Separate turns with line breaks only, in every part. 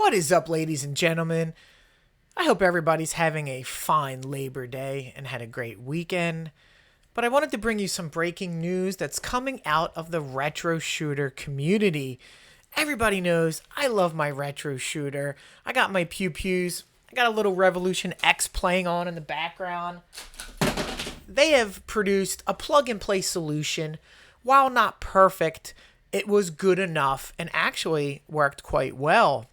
What is up, ladies and gentlemen? I hope everybody's having a fine Labor Day and had a great weekend. But I wanted to bring you some breaking news that's coming out of the retro shooter community. Everybody knows I love my retro shooter. I got my Pew Pews. I got a little Revolution X playing on in the background. They have produced a plug-and-play solution. While not perfect, it was good enough and actually worked quite well.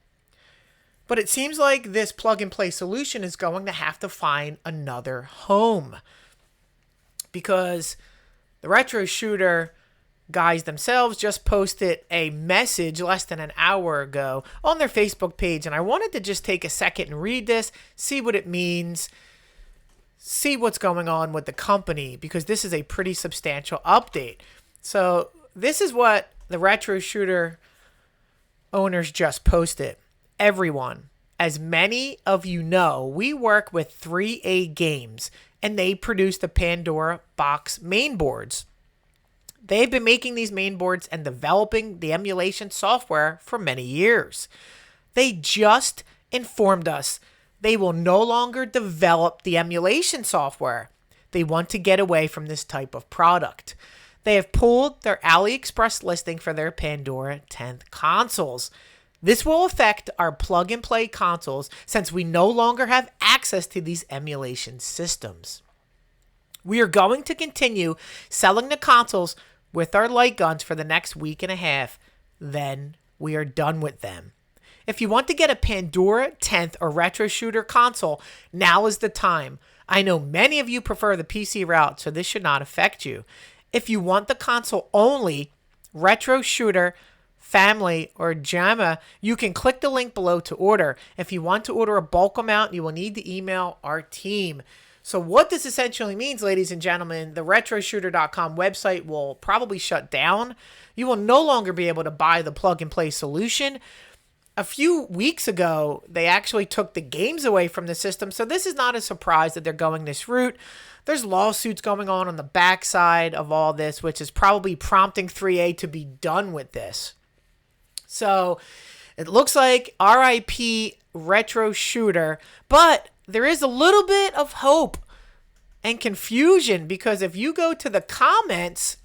But it seems like this plug-and-play solution is going to have to find another home, because the retro shooter guys themselves just posted a message less than an hour ago on their Facebook page, and I wanted to just take a second and read this, see what it means, see what's going on with the company, because this is a pretty substantial update. So this is what the retro shooter owners just posted. Everyone, as many of you know, we work with AtGames, and they produce the Pandora box mainboards. They've been making these mainboards and developing the emulation software for many years. They just informed us they will no longer develop the emulation software. They want to get away from this type of product. They have pulled their AliExpress listing for their Pandora 10th consoles. This will affect our plug-and-play consoles since we no longer have access to these emulation systems. We are going to continue selling the consoles with our light guns for the next week and a half. Then we are done with them. If you want to get a Pandora 10th or retro shooter console, now is the time. I know many of you prefer the PC route, so this should not affect you. If you want the console only, retro shooter, family, or JAMA, you can click the link below to order. If you want to order a bulk amount, you will need to email our team. So what this essentially means, ladies and gentlemen, the retroshooter.com website will probably shut down. You will no longer be able to buy the plug-and-play solution. A few weeks ago, they actually took the games away from the system, so this is not a surprise that they're going this route. There's lawsuits going on the backside of all this, which is probably prompting 3A to be done with this. So it looks like RIP retro shooter, but there is a little bit of hope and confusion, because if you go to the comments,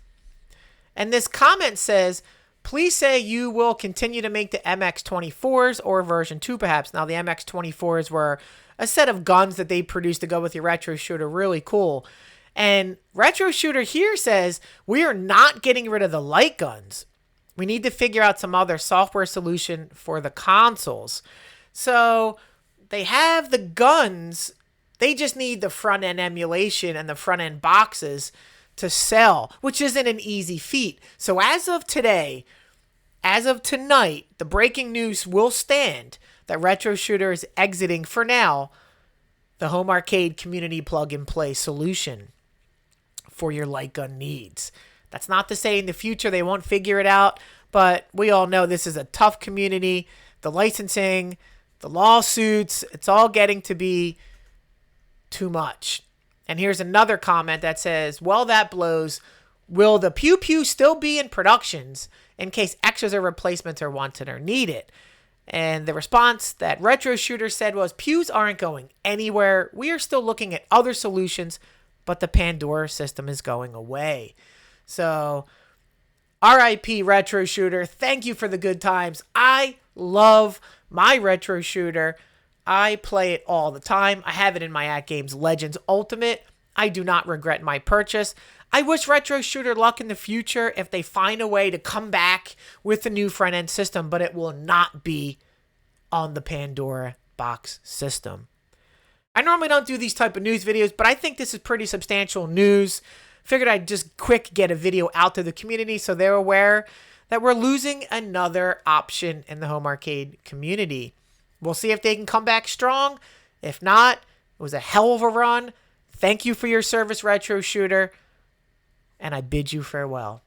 and this comment says, please say you will continue to make the MX-24s or version 2 perhaps. Now the MX-24s were a set of guns that they produced to go with your retro shooter. Really cool. And retro shooter here says, we are not getting rid of the light guns. We need to figure out some other software solution for the consoles. So they have the guns. They just need the front end emulation and the front end boxes to sell, which isn't an easy feat. So as of today, as of tonight, the breaking news will stand that retro shooter is exiting for now the home arcade community plug and play solution for your light gun needs. That's not to say in the future they won't figure it out, but we all know this is a tough community. The licensing, the lawsuits, it's all getting to be too much. And here's another comment that says, well, that blows. Will the Pew Pew still be in productions in case extras or replacements are wanted or needed? And the response that retro shooter said was, Pews aren't going anywhere. We are still looking at other solutions, but the Pandora system is going away. So, RIP retro shooter. Thank you for the good times. I love my retro shooter. I play it all the time. I have it in my AtGames Legends Ultimate. I do not regret my purchase. I wish retro shooter luck in the future if they find a way to come back with a new front end system, but it will not be on the Pandora box system. I normally don't do these type of news videos, but I think this is pretty substantial news. Figured I'd just quick get a video out to the community so they're aware that we're losing another option in the home arcade community. We'll see if they can come back strong. If not, it was a hell of a run. Thank you for your service, retro shooter, and I bid you farewell.